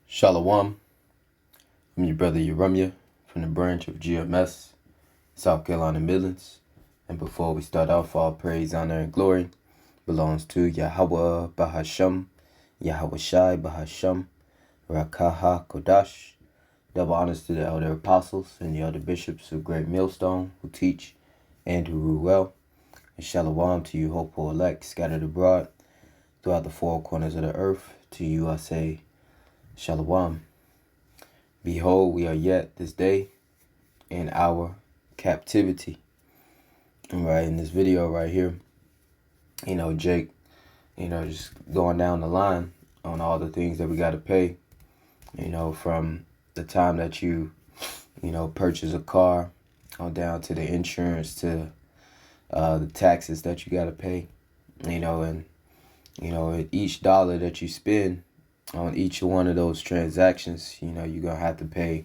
Shalawam, I'm your brother Yahawashi from the branch of GMS, South Carolina Midlands. And before we start off, all praise, honor, and glory belongs to Yahawah, Bahasham, Yahawashi, Bahasham, Rawchaa, HaQadash. Double honors to the elder apostles and the elder bishops of Great Millstone who teach and who rule well. And Shalawam to you, hopeful elect, scattered abroad throughout the four corners of the earth. To you I say, Shalawam. Behold, we are yet this day in our captivity. And right in this video right here, Jake, just going down the line on all the things that we got to pay, from the time that you, purchase a car on down to the insurance to the taxes that you got to pay, and each dollar that you spend on each one of those transactions, you're going to have to pay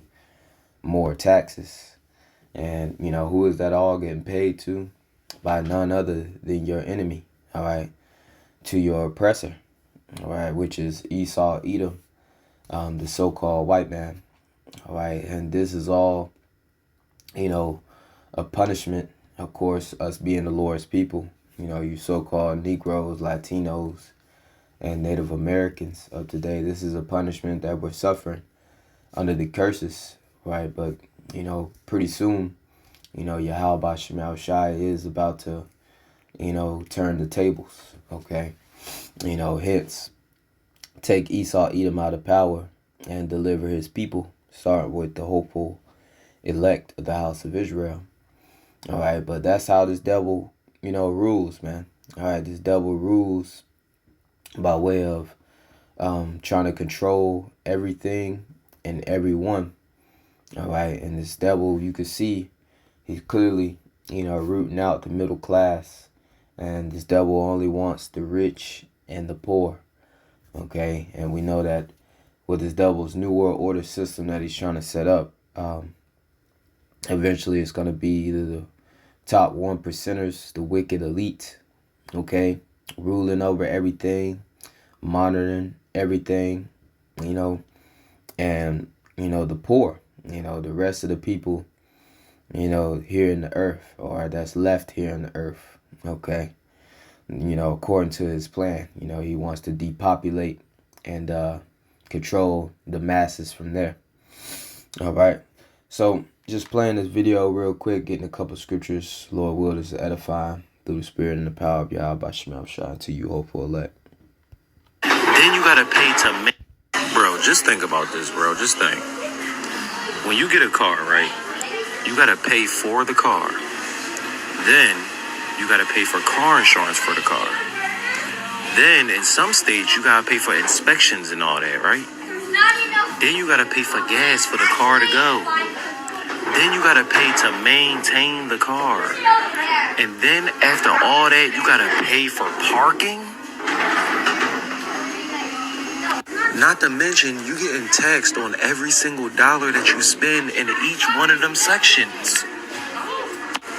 more taxes. And, who is that all getting paid to? By none other than your enemy, all right, to your oppressor, all right, which is Esau, Edom, the so-called white man, all right. And this is all, a punishment, of course, us being the Lord's people, you so-called Negroes, Latinos, and Native Americans of today. This is a punishment that we're suffering under the curses, right? But, pretty soon, Yahawah is about to, turn the tables, okay? Hence, take Esau, Edom out of power and deliver his people, start with the hopeful elect of the house of Israel, all right? But that's how this devil, rules, man, all right? This devil rules by way of trying to control everything and everyone, all right? And this devil, you can see, he's clearly, rooting out the middle class. And this devil only wants the rich and the poor, okay? And we know that with this devil's New World Order system that he's trying to set up, eventually it's going to be either the top 1%ers, the wicked elite, okay, ruling over everything, monitoring everything, and, the poor, the rest of the people, here in the earth, or that's left here in the earth, okay, according to his plan, he wants to depopulate and control the masses from there, all right. So just playing this video real quick, getting a couple scriptures, Lord will, is edifying through the spirit and the power of Yahawah to you, hopeful elect. Then you gotta pay to bro, just think about this, bro. Just think. When you get a car, right? You gotta pay for the car. Then you gotta pay for car insurance for the car. Then in some states you gotta pay for inspections and all that, right? Then you gotta pay for gas for the car to go. Then you gotta pay to maintain the car. And then after all that, you gotta pay for parking. Not to mention, you getting taxed on every single dollar that you spend in each one of them sections.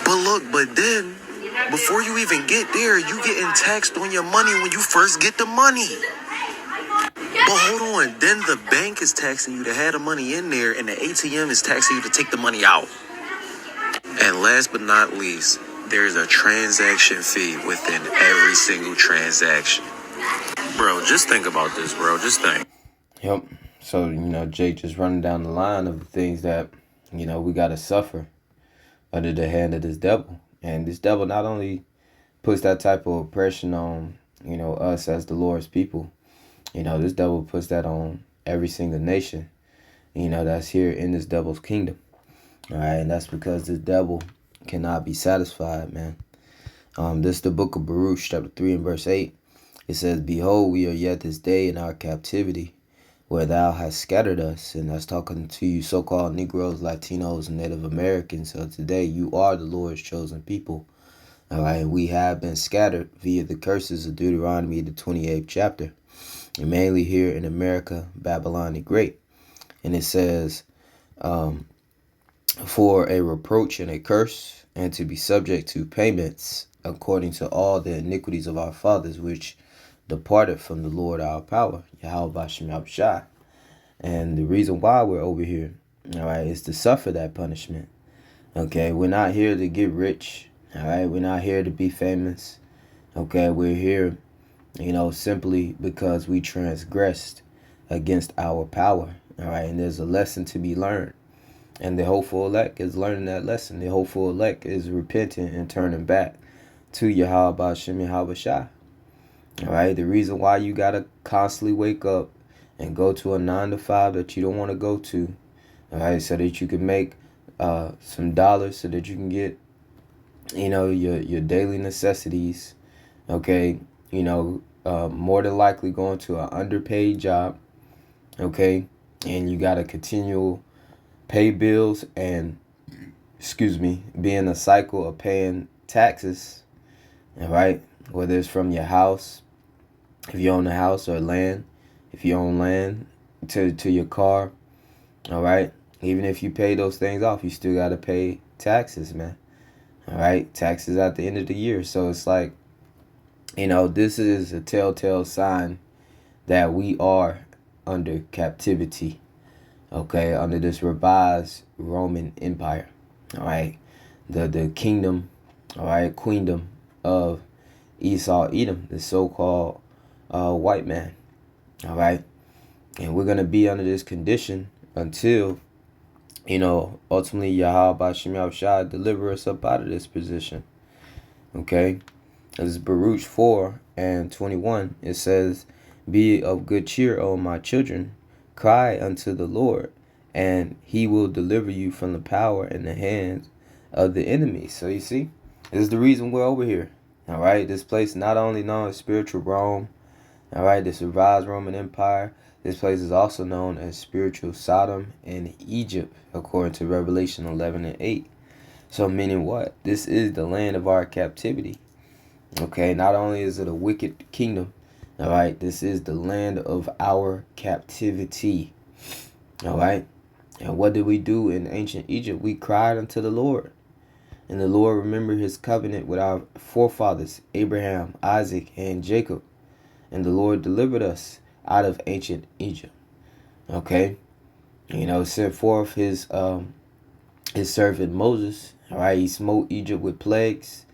But then, before you even get there, you getting taxed on your money when you first get the money. But hold on, then the bank is taxing you to have the money in there, and the ATM is taxing you to take the money out. And last but not least, there's a transaction fee within every single transaction. Bro, just think about this, bro. Just think. Yep. So, Jake just running down the line of the things that, we got to suffer under the hand of this devil. And this devil not only puts that type of oppression on, us as the Lord's people, this devil puts that on every single nation, that's here in this devil's kingdom. All right. And that's because this devil cannot be satisfied, man. This is the book of Baruch, chapter 3 and verse 8. It says, behold, we are yet this day in our captivity, where thou hast scattered us. And that's talking to you so-called Negroes, Latinos, and Native Americans. So today you are the Lord's chosen people. All right, we have been scattered via the curses of Deuteronomy, the 28th chapter. And mainly here in America, Babylon the Great. And it says, for a reproach and a curse, and to be subject to payments, according to all the iniquities of our fathers, which departed from the Lord our power, Yahawah. And the reason why we're over here, all right, is to suffer that punishment. Okay, we're not here to get rich. All right, we're not here to be famous. Okay, we're here, simply because we transgressed against our power. All right, and there's a lesson to be learned. And the hopeful elect is learning that lesson. The hopeful elect is repenting and turning back to Yahawah, Bahasham, Yahawashi. All right, the reason why you got to constantly wake up and go to a 9 to 5 that you don't want to go to, all right, so that you can make some dollars, so that you can get, your daily necessities, okay, more than likely going to an underpaid job, okay, and you got to continue pay bills and, be in a cycle of paying taxes, all right, whether it's from your house, if you own a house, or land, if you own land, to your car, all right, even if you pay those things off, you still got to pay taxes, man, all right, taxes at the end of the year. So it's like, this is a telltale sign that we are under captivity, okay, under this revised Roman Empire, all right, the kingdom, all right, queendom of Esau, Edom, the so-called white man, all right, and we're going to be under this condition until, ultimately Yahawah, Bahasham, Yahawashi deliver us up out of this position, okay. This is Baruch 4:21. It says, "Be of good cheer, O my children, cry unto the Lord, and he will deliver you from the power and the hands of the enemy." So you see, this is the reason we're over here. All right, this place not only known as spiritual Rome, all right, this revised Roman Empire. This place is also known as spiritual Sodom and Egypt, according to Revelation 11:8. So meaning what? This is the land of our captivity. Okay, not only is it a wicked kingdom, all right, this is the land of our captivity. All right, and what did we do in ancient Egypt? We cried unto the Lord, and the Lord remembered his covenant with our forefathers, Abraham, Isaac, and Jacob, and the Lord delivered us out of ancient Egypt. Okay, sent forth his servant Moses. All right, he smote Egypt with plagues.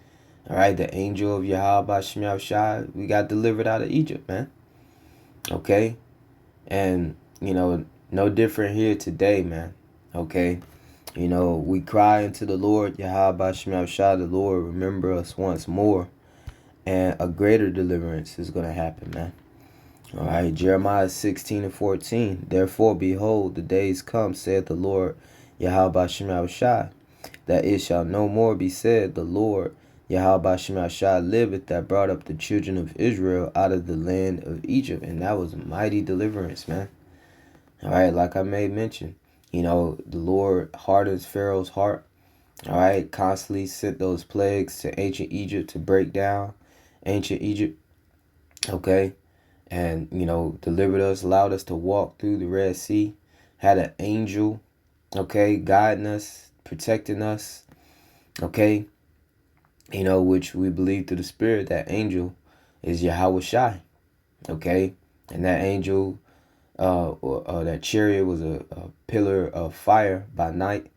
All right, the angel of Yahawah, Bahasham, Yahawashi, we got delivered out of Egypt, man. Okay, and no different here today, man. Okay, we cry unto the Lord, Yahawah, Bahasham, Yahawashi, the Lord remember us once more, and a greater deliverance is gonna happen, man. All right, Jeremiah 16:14. Therefore, behold, the days come, saith the Lord, Yahawah, Bahasham, Yahawashi, that it shall no more be said, the Lord Yahawah, Bahasham, Yahawashi liveth, that brought up the children of Israel out of the land of Egypt. And that was a mighty deliverance, man. All right, like I made mention, the Lord hardens Pharaoh's heart. All right, constantly sent those plagues to ancient Egypt to break down ancient Egypt. Okay, and delivered us, allowed us to walk through the Red Sea, had an angel, okay, guiding us, protecting us, okay, which we believe through the Spirit, that angel is Yahawashi, okay, and that angel, that chariot was a pillar of fire by night,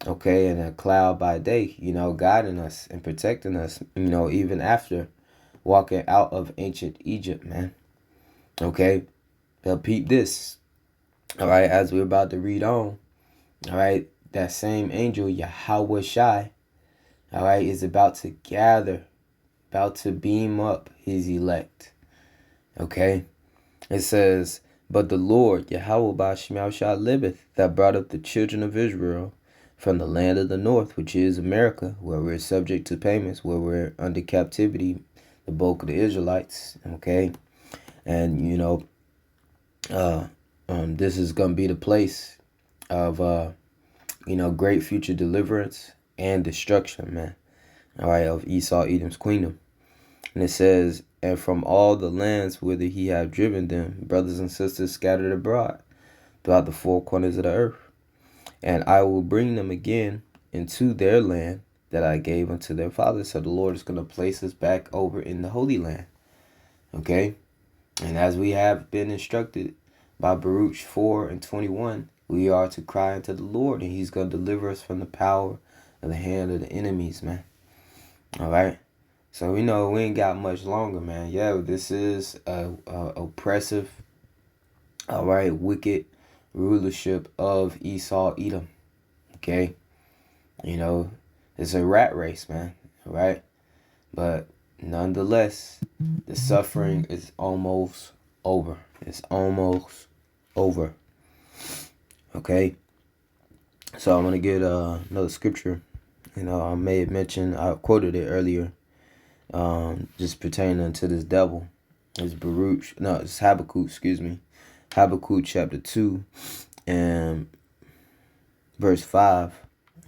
okay, and a cloud by day, guiding us and protecting us, even after walking out of ancient Egypt, man. Okay, now peep this. All right, as we're about to read on, all right, that same angel, Yahawashi, all right, is about to gather, about to beam up his elect. Okay, it says, but the Lord, Yahawah, Bahasham, Yahawashi liveth, that brought up the children of Israel from the land of the north, which is America, where we're subject to payments, where we're under captivity, the bulk of the Israelites. Okay, and this is gonna be the place of great future deliverance and destruction, man. All right, of Esau, Edom's kingdom. And it says, and from all the lands whither he have driven them, brothers and sisters scattered abroad throughout the four corners of the earth. And I will bring them again into their land that I gave unto their fathers. So the Lord is going to place us back over in the Holy Land. Okay? And as we have been instructed by Baruch 4:21, we are to cry unto the Lord, and he's going to deliver us from the power of the hand of the enemies, man. All right. So we know we ain't got much longer, man. Yeah, this is a oppressive, all right, wicked rulership of Esau, Edom. Okay. You know, it's a rat race, man. All right. But nonetheless, the suffering is almost over. It's almost over. Okay. So I'm going to get another scripture. You know, I may have mentioned, I quoted it earlier, just pertaining to this devil. It's it's Habakkuk, excuse me. Habakkuk chapter 2 and verse 5.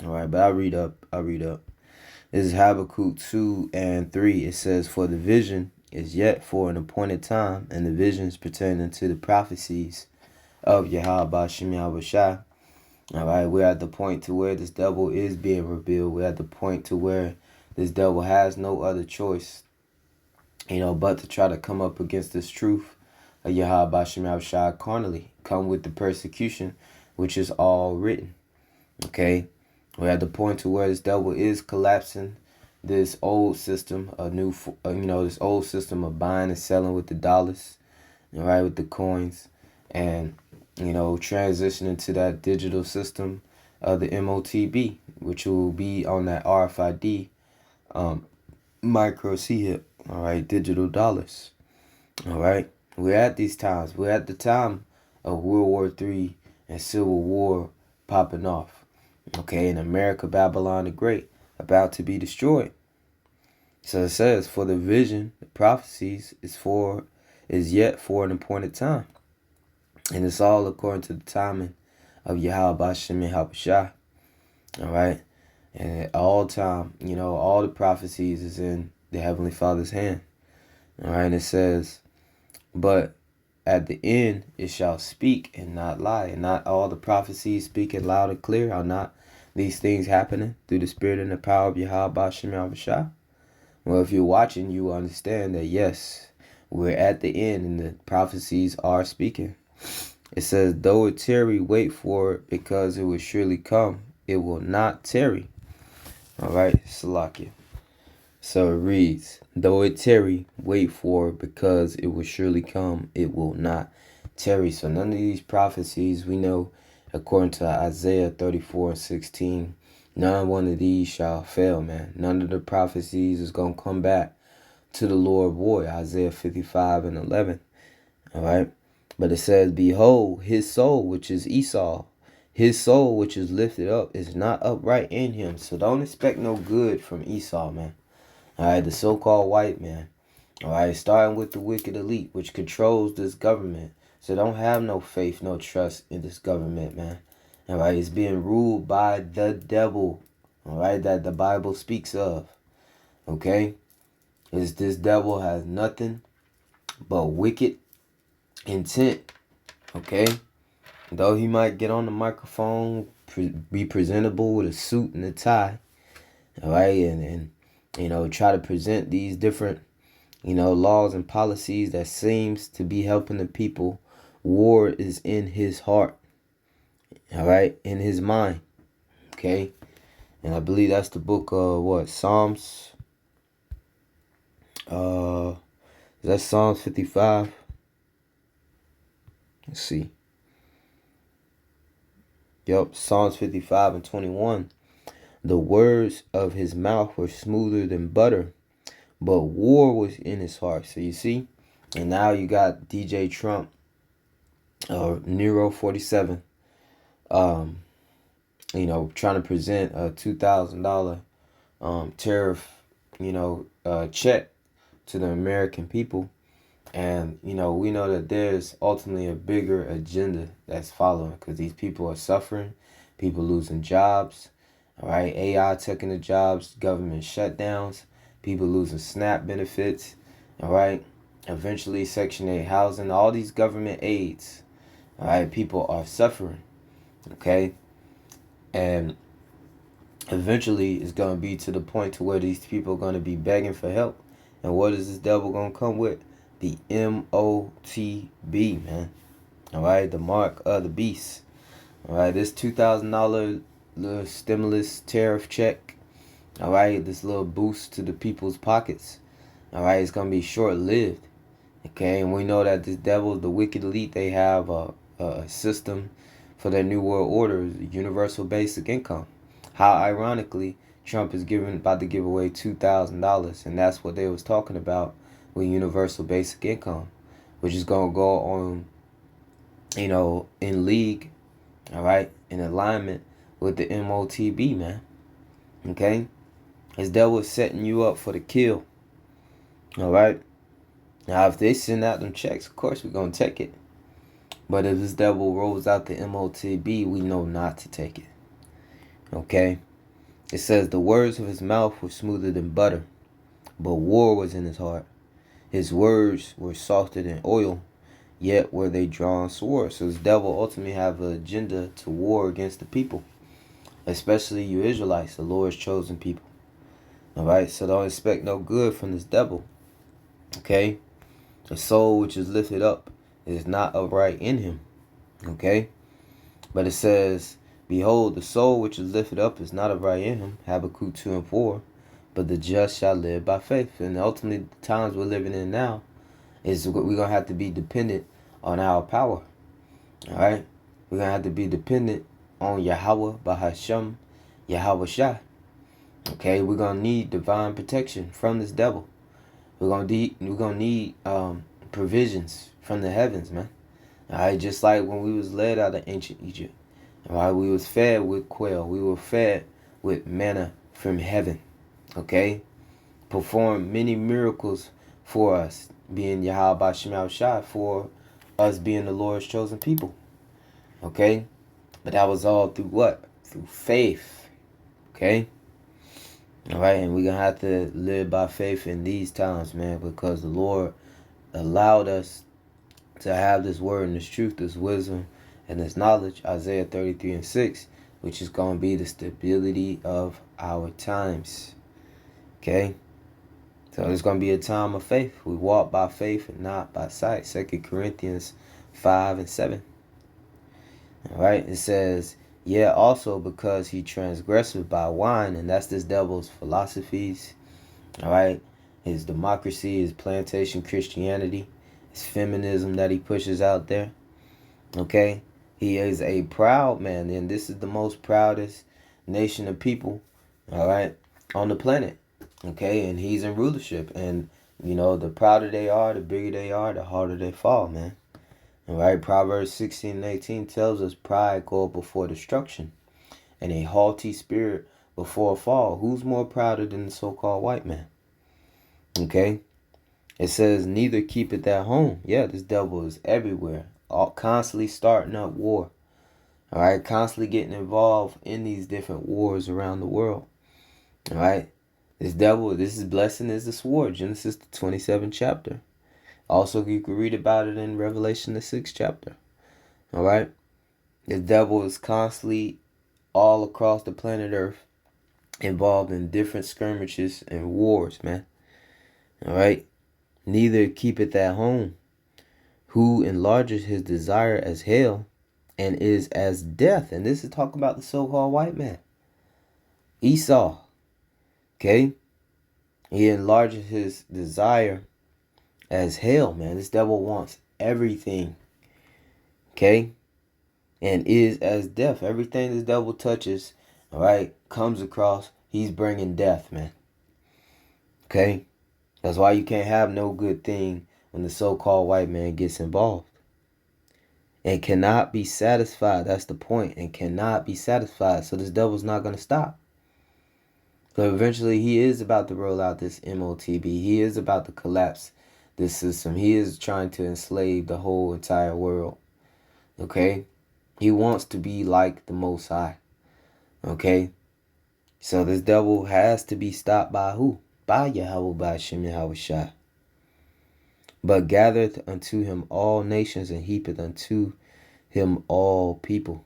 All right, but I'll read up. This is Habakkuk 2 and 3. It says, for the vision is yet for an appointed time, and the visions pertaining to the prophecies of Yahawah, Yahawashi. All right, we're at the point to where this devil is being revealed. We're at the point to where this devil has no other choice, you know, but to try to come up against this truth of Yahawah, Yahawashi carnally, come with the persecution, which is all written. Okay, we're at the point to where this devil is collapsing this old system, this old system of buying and selling with the dollars, all right, with the coins, and transitioning to that digital system of the MOTB, which will be on that RFID micro chip, all right, digital dollars. All right, we're at these times. We're at the time of World War III and Civil War popping off. Okay, in America, Babylon the Great about to be destroyed. So it says, for the vision, the prophecies is yet for an appointed time. And it's all according to the timing of Yahawah, Bahasham, and Yahawashi. All right. And at all time, all the prophecies is in the Heavenly Father's hand. All right. And it says, but at the end it shall speak and not lie. And not all the prophecies speaking loud and clear. Are not these things happening through the spirit and the power of Yahawah, Bahasham, Yahawashi? Well, if you're watching, you understand that, yes, we're at the end and the prophecies are speaking. It says, though it tarry, wait for it, because it will surely come. It will not tarry. All right, Salakia. So it reads, though it tarry, wait for it, because it will surely come. It will not tarry. So none of these prophecies, we know, according to Isaiah 34:16, none one of these shall fail, man. None of the prophecies is going to come back to the Lord void. Isaiah 55:11. All right. But it says, behold, his soul, which is Esau, his soul, which is lifted up, is not upright in him. So don't expect no good from Esau, man. All right, the so-called white man. All right, starting with the wicked elite, which controls this government. So don't have no faith, no trust in this government, man. All right, it's being ruled by the devil, all right, that the Bible speaks of. Okay, this devil has nothing but wicked intent. Okay, though he might get on the microphone, be presentable with a suit and a tie, all right, and try to present these different laws and policies that seems to be helping the people, war is in his heart, all right, in his mind. Okay, and I believe that's the book of Psalms. Is that Psalms 55? Let's see. Yep, Psalms 55:21. The words of his mouth were smoother than butter, but war was in his heart. So you see, and now you got DJ Trump, or Nero 47, trying to present a $2,000 tariff, check to the American people. And, we know that there's ultimately a bigger agenda that's following, because these people are suffering, people losing jobs, all right, AI taking the jobs, government shutdowns, people losing SNAP benefits, all right, eventually Section 8 housing, all these government aids, all right, people are suffering, okay, and eventually it's going to be to the point to where these people are going to be begging for help. And what is this devil going to come with? The MOTB, man. All right, the mark of the beast. All right, this $2,000 little stimulus tariff check. All right, this little boost to the people's pockets. All right, it's gonna be short-lived. Okay, and we know that this devil, the wicked elite, they have a system for their new world order, universal basic income. How ironically, Trump is about to give away $2,000, and that's what they was talking about with universal basic income, which is gonna go on, in league, all right, in alignment with the MOTB, man. Okay, this devil is setting you up for the kill. All right. Now, if they send out them checks, of course we're gonna take it. But if this devil rolls out the MOTB, we know not to take it. Okay? It says, the words of his mouth were smoother than butter, but war was in his heart. His words were softer than oil, yet were they drawn swords. So this devil ultimately have an agenda to war against the people, especially you Israelites, the Lord's chosen people. Alright? So don't expect no good from this devil. Okay? The soul which is lifted up is not upright in him. Okay? But it says, behold, the soul which is lifted up is not upright in him. Habakkuk 2:4. But the just shall live by faith. And ultimately, the times we're living in now is we're going to have to be dependent on our power. Alright? We're going to have to be dependent on Yahawah, Bahasham, Yahawashi. Okay? We're going to need divine protection from this devil. We're gonna need provisions from the heavens, man. All right, just like when we was led out of ancient Egypt. All right, we was fed with quail. We were fed with manna from heaven. Okay, performed many miracles for us, being Yahawah for us being the Lord's chosen people. Okay, but that was all through what? Through faith. Okay. All right, and we're going to have to live by faith in these times, man, because the Lord allowed us to have this word and this truth, this wisdom, and this knowledge, Isaiah 33:6, which is going to be the stability of our times. Okay? So it's going to be a time of faith. We walk by faith and not by sight. 2 Corinthians 5:7. All right, it says, yeah, also because he transgressed by wine, and that's this devil's philosophies. All right, his democracy, his plantation Christianity, his feminism that he pushes out there. Okay, he is a proud man, and this is the most proudest nation of people, all right, on the planet. Okay, and he's in rulership, and the prouder they are, the bigger they are, the harder they fall, man. All right, Proverbs 16:18 tells us pride goeth before destruction, and a haughty spirit before a fall. Who's more prouder than the so-called white man? Okay, it says neither keep it at home. Yeah, this devil is everywhere, constantly starting up war. All right, constantly getting involved in these different wars around the world. All right, this is blessing is the sword. Genesis the 27th chapter. Also, you can read about it in Revelation the 6th chapter. All right, the devil is constantly all across the planet Earth involved in different skirmishes and wars, man. All right, neither keepeth at home, who enlarges his desire as hell and is as death. And this is talking about the so-called white man, Esau. Okay, he enlarges his desire as hell, man. This devil wants everything. Okay, and is as death. Everything this devil touches, all right, comes across, he's bringing death, man. Okay, that's why you can't have no good thing when the so-called white man gets involved. And cannot be satisfied. That's the point. And cannot be satisfied. So this devil's not going to stop. So eventually he is about to roll out this MOTB. He is about to collapse this system. He is trying to enslave the whole entire world. Okay? He wants to be like the Most High. Okay? So this devil has to be stopped by who? By Yahawah, by Hashem Yahawashi. But gathereth unto him all nations, and heapeth unto him all people.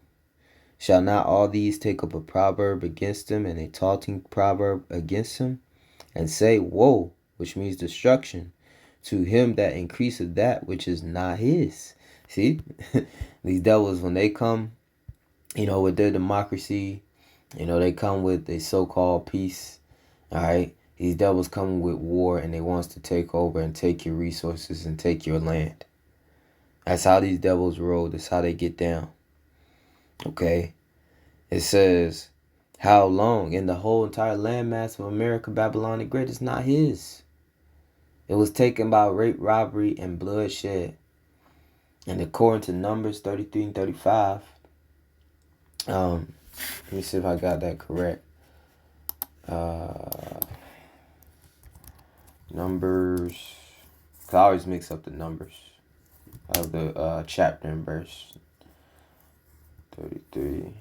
Shall not all these take up a proverb against him, and a taunting proverb against him, and say, woe, which means destruction, to him that increaseth that which is not his? See, these devils, when they come, with their democracy, they come with a so-called peace. All right, these devils come with war, and they wants to take over and take your resources and take your land. That's how these devils roll. That's how they get down. Okay, it says, how long in the whole entire landmass of America, Babylon the Great is not his. It was taken by rape, robbery, and bloodshed. And according to Numbers 33 and 35, let me see if I got that correct. Numbers, I always mix up the numbers of the chapter and verse. 33,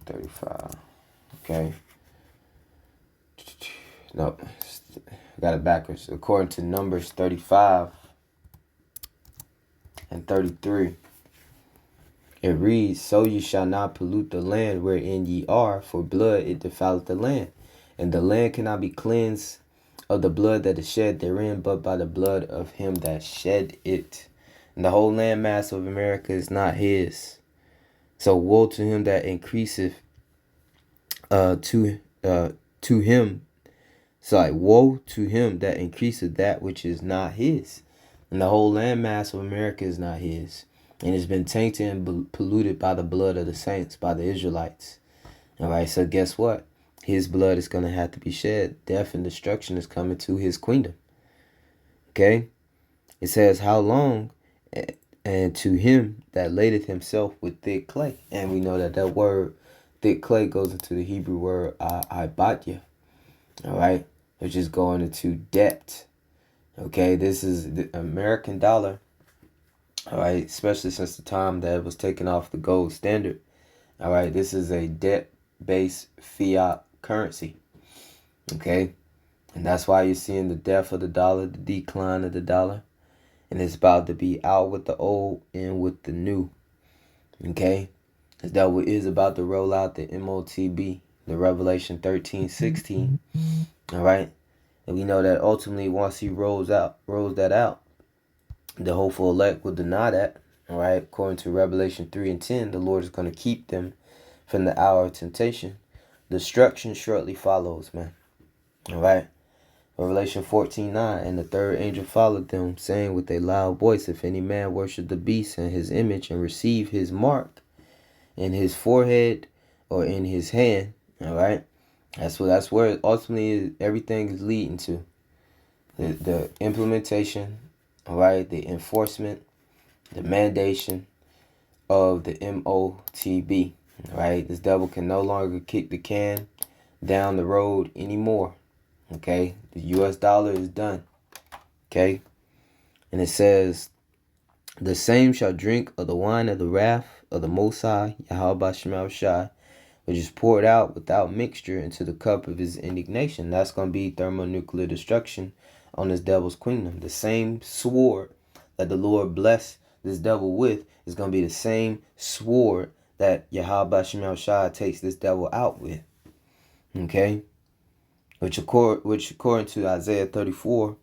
35. Okay. No, I got it backwards. According to Numbers 35 and 33, it reads, so ye shall not pollute the land wherein ye are, for blood it defileth the land. And the land cannot be cleansed of the blood that is shed therein, but by the blood of him that shed it. And the whole land mass of America is not his. So woe to him that increaseth to him. So like, woe to him that increaseth that which is not his. And the whole land mass of America is not his. And it's been tainted and polluted by the blood of the saints, by the Israelites. All right, so guess what? His blood is going to have to be shed. Death and destruction is coming to his kingdom. Okay? It says, how long? And to him that ladeth himself with thick clay. And we know that word thick clay goes into the Hebrew word ibatya. All right? Which is going into debt. Okay? This is the American dollar. All right? Especially since the time that it was taken off the gold standard. All right? This is a debt-based fiat currency. Okay? And that's why you're seeing the death of the dollar, the decline of the dollar. And it's about to be out with the old and with the new. Okay? Because that is about to roll out the MOTB, the Revelation 13:16. All right? And we know that ultimately once he rolls that out, the hopeful elect will deny that. All right? According to Revelation 3 and 10, the Lord is going to keep them from the hour of temptation. Destruction shortly follows, man. All right? Revelation 14:9, and the third angel followed them, saying with a loud voice, if any man worship the beast and his image and receive his mark in his forehead or in his hand, all right, that's where ultimately everything is leading to. The implementation, all right, the enforcement, the mandation of the MOTB, all right. This devil can no longer kick the can down the road anymore. Okay, the US dollar is done. Okay, and it says, the same shall drink of the wine of the wrath of the Most High, Yahawah, which is poured out without mixture into the cup of his indignation. That's going to be thermonuclear destruction on this devil's kingdom. The same sword that the Lord blessed this devil with is going to be the same sword that Yahawah takes this devil out with. Okay. Which according to Isaiah 34,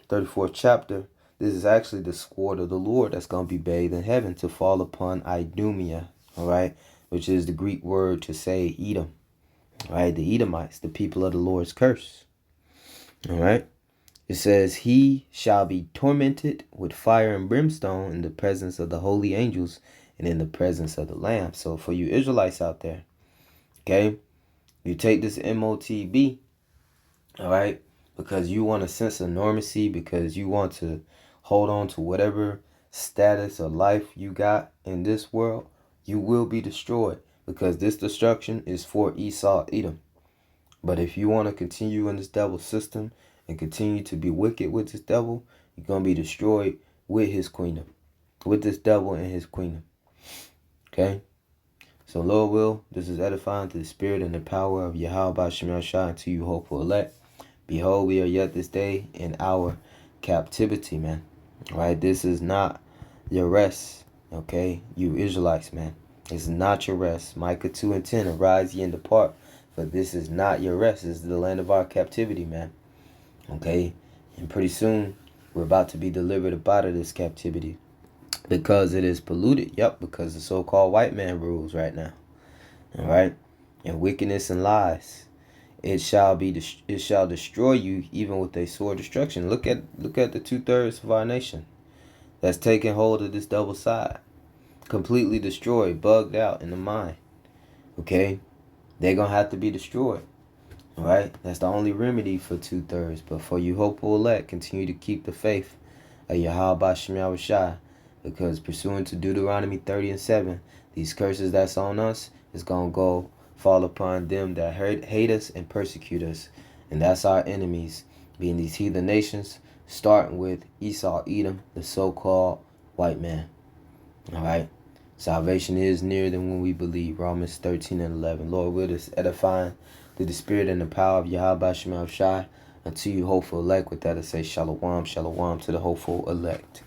34th chapter, this is actually the sword of the Lord that's going to be bathed in heaven to fall upon Idumea, all right, which is the Greek word to say Edom, all right, the Edomites, the people of the Lord's curse, all right. It says, he shall be tormented with fire and brimstone in the presence of the holy angels and in the presence of the Lamb. So for you Israelites out there, okay, you take this MOTB, all right, because you want a sense of normacy, because you want to hold on to whatever status or life you got in this world, you will be destroyed, because this destruction is for Esau, Edom. But if you want to continue in this devil's system and continue to be wicked with this devil, you're going to be destroyed with his kingdom, with this devil and his kingdom. Okay? So Lord will, this is edifying to the spirit and the power of Yahawah and to you hopeful elect. Behold, we are yet this day in our captivity, man. All right, this is not your rest, okay? You Israelites, man. This is not your rest. Micah 2 and 10, arise ye and depart, for this is not your rest. This is the land of our captivity, man. Okay? And pretty soon, We're about to be delivered up out of this captivity because it is polluted. Yep, because the so-called white man rules right now. All right, and wickedness and lies. It shall destroy you even with a sore destruction. Look at the 2/3 of our nation that's taking hold of this double side, completely destroyed, bugged out in the mind. Okay, they're gonna have to be destroyed. All right, that's the only remedy for 2/3. But for you hopeful elect, continue to keep the faith of Yahawashi, because pursuant to Deuteronomy 30:7, these curses that's on us is gonna go fall upon them that hate us and persecute us, and that's our enemies, being these heathen nations, starting with Esau, Edom, the so-called white man. All right, salvation is nearer than when we believe. Romans 13:11. Lord, will this edifying through the spirit and the power of Yahawashi unto you hopeful elect. With that I say shalom, shalom to the hopeful elect.